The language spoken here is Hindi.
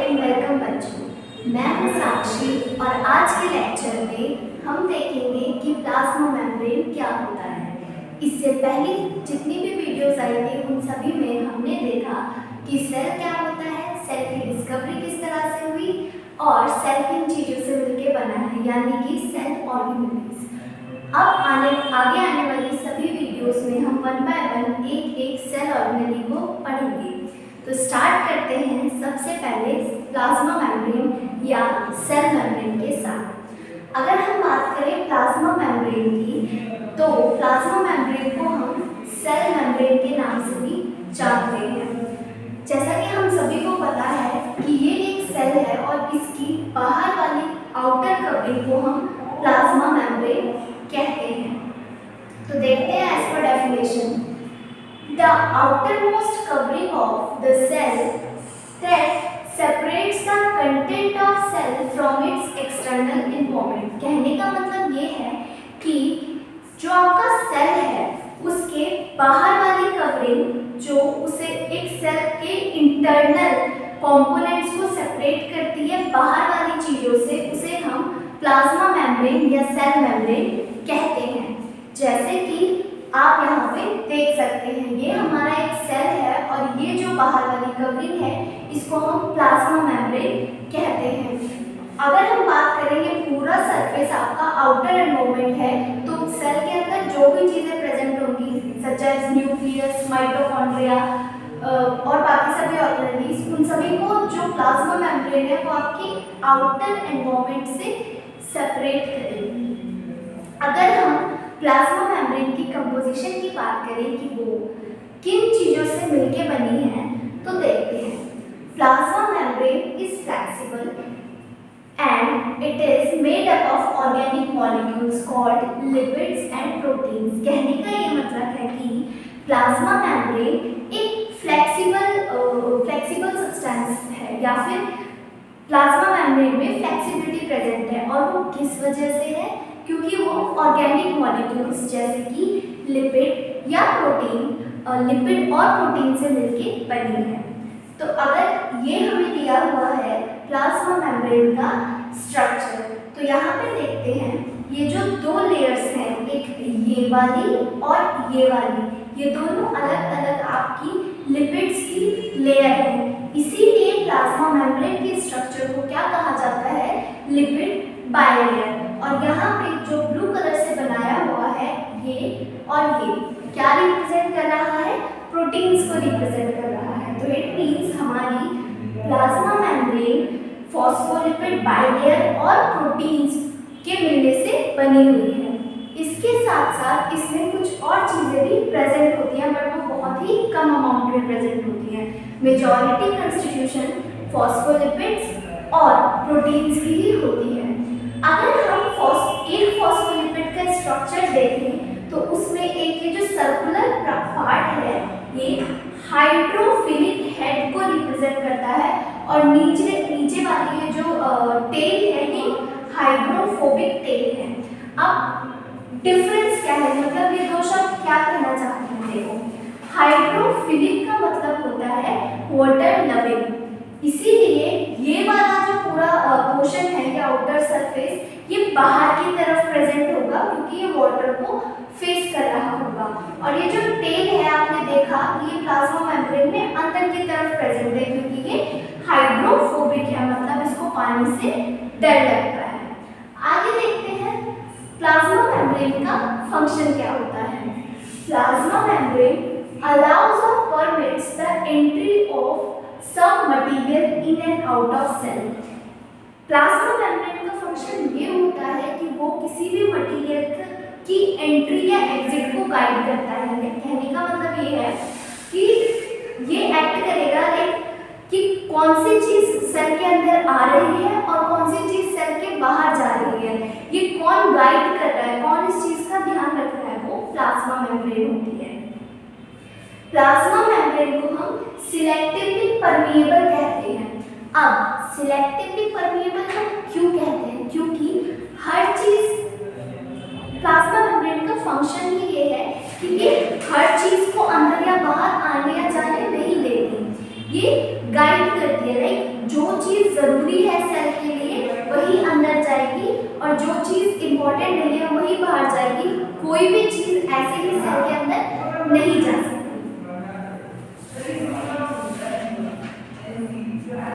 एंड वेलकम बच्चों। मैं हूं साक्षी और आज के लेक्चर में हम देखेंगे कि प्लाज्मा मेम्ब्रेन क्या होता है। इससे पहले जितनी भी वीडियोस आई थी उन सभी में हमने देखा कि सेल क्या होता है, सेल की डिस्कवरी किस तरह से हुई और सेल किन चीज़ों से मिलकर बना है, यानी कि सेल ऑर्गेनेल्स। अब आगे आने वाली सभी वीडियोस में हम वन बाय वन एक सेल ऑर्गेनेल को पढ़ेंगे। तो स्टार्ट करते हैं सबसे पहले प्लाज्मा मेम्ब्रेन या सेल मेम्ब्रेन के साथ। अगर हम बात करें प्लाज्मा मेम्ब्रेन की, तो प्लाज्मा मेम्ब्रेन को हम सेल मेम्ब्रेन के नाम से भी जानते हैं। जैसा कि हम सभी को पता है कि ये एक सेल है और इसकी बाहर वाली आउटर कवरिंग को हम प्लाज्मा मेम्ब्रेन कहते हैं। तो देखते हैं as per definition, the outermost covering of the cell that separates the content of cell from its external environment। कहने का मतलब ये है कि जो आपका सेल है उसके बाहर वाली कवरिंग जो उसे एक सेल के इंटरनल कंपोनेंट्स को सेपरेट करती है बाहर वाली चीज़ों से, उसे हम प्लाज्मा मेम्ब्रेन या सेल मेम्ब्रेन कहते हैं। जैसे कि आप यहाँ पे देख सकते हैं, ये हमारा एक सेल है और ये जो बाहर वाली कवरिंग है इसको हम प्लाज्मा मेम्ब्रेन कहते हैं। अगर हम बात करेंगे पूरा सरफेस आपका आउटर एनवायरनमेंट है, तो सेल के अंदर जो भी चीज़ें प्रेजेंट होंगी सच एज न्यूक्लियस, माइटोकॉन्ड्रिया और बाकी सभी ऑर्गेनेल्स, उन सभी को जो प्लाज्मा मेम्ब्रेन है वो आपकी आउटर एनवायरनमेंट से सेपरेट करेगी। अगर हम प्लाज्मा मेम्ब्रेन की कंपोजिशन की बात करें कि वो किन चीज़ों से मिलके बनी है, तो देखते हैं। Plasma membrane is flexible and it is made up of organic molecules called lipids and proteins. कहने का ये मतलब है कि प्लाज्मा मेम्ब्रेन एक फ्लेक्सिबल सब्सटेंस है या फिर प्लाज्मा मेम्ब्रेन में फ्लेक्सिबिलिटी प्रेजेंट है। और वो किस वजह से है? क्योंकि वो ऑर्गेनिक मॉलिक्यूल्स जैसे कि लिपिड या प्रोटीन, लिपिड और प्रोटीन से मिलके बनी है। तो अगर ये हमें दिया हुआ है प्लाज्मा मेम्ब्रेन का स्ट्रक्चर, तो यहाँ पे देखते हैं ये जो दो लेयर्स हैं, एक ये वाली और ये वाली, ये दोनों अलग अलग आपकी लिपिड्स की लेयर है। इसीलिए प्लाज्मा मेम्ब्रेन के स्ट्रक्चर को क्या कहा जाता है? Lipid bilayer. और यहाँ पे जो ब्लू कलर से बनाया हुआ है ये और ये क्या रिप्रेजेंट कर रहा है? प्रोटीन्स को रिप्रेजेंट कर रहा है। तो इट मीन्स हमारी प्लाज्मा मेम्ब्रेन फॉस्फोलिपिड बाइलेयर और प्रोटीन्स के मिलने से बनी हुई है। इसके साथ साथ इसमें कुछ और चीज़ें भी प्रेजेंट होती हैं, बट वो बहुत ही कम अमाउंट में प्रेजेंट होती हैं। मेजॉरिटी कंस्टिट्यूशन फॉस्फोलिपिड्स और प्रोटीन्स की ही होती है। अगर हम एक फॉस्फोलिपिड का स्ट्रक्चर देखें तो उसमें एक ये जो सर्कुलर पार्ट है ये हाइड्रोफिलिक हेड को रिप्रेजेंट करता है और नीचे वाली ये जो टेल है ये हाइड्रोफोबिक टेल है। अब डिफरेंस क्या है, मतलब ये दो शब्द क्या कहना चाहते हैं? देखो, हाइड्रोफिलिक का मतलब होता है वाटर लविंग, इसीलिए ये वाला जो पूरा पोर्शन है या आउटर सरफेस ये बाहर की तरफ प्रेजेंट होगा क्योंकि ये वाटर को फेस कर रहा होगा। और ये जो टेल है आपने देखा ये प्लाज्मा मेम्ब्रेन में अंदर की तरफ प्रेजेंट है क्योंकि ये हाइड्रोफोबिक है, मतलब इसको पानी से डर लगता है। आगे देखते हैं प्लाज्मा मेम्ब्रेन का फंक्शन क्या होता है। प्लाज्मा मेम्ब्रेन अलाउज और permits the entry of some material in and out of cell। Plasma membrane का फंक्शन ये होता है कि वो किसी भी मटेरियल की एंट्री या एग्जिट को गाइड करता है। कहने का मतलब ये है कि ये एक्ट करेगा कि कौन सी चीज़ सेल के अंदर आ रही है और कौन सी चीज़ सेल के बाहर जा रही है, ये कौन गाइड कर रहा है, कौन इस चीज़ का ध्यान रख रहा है, वो प्लाज्मा मेम्ब्रेन होती है। प्लाज्मा मेम्ब्रेन को हम सिलेक्टिवली परमिएबल कहते हैं। अब सिलेक्टिवली परमिएबल हम क्यों कहते हैं? क्योंकि हर चीज़, प्लाज्मा मेम्ब्रेन का फंक्शन ही ये है कि ये हर चीज़ को अंदर या बाहर आने या जाने नहीं देती। ये गाइड करती है, लाइक जो चीज़ ज़रूरी है सेल के लिए वही अंदर जाएगी और जो चीज़ इम्पोर्टेंट नहीं है वही बाहर जाएगी। कोई भी चीज़ ऐसे ही सेल के अंदर नहीं जा सकती।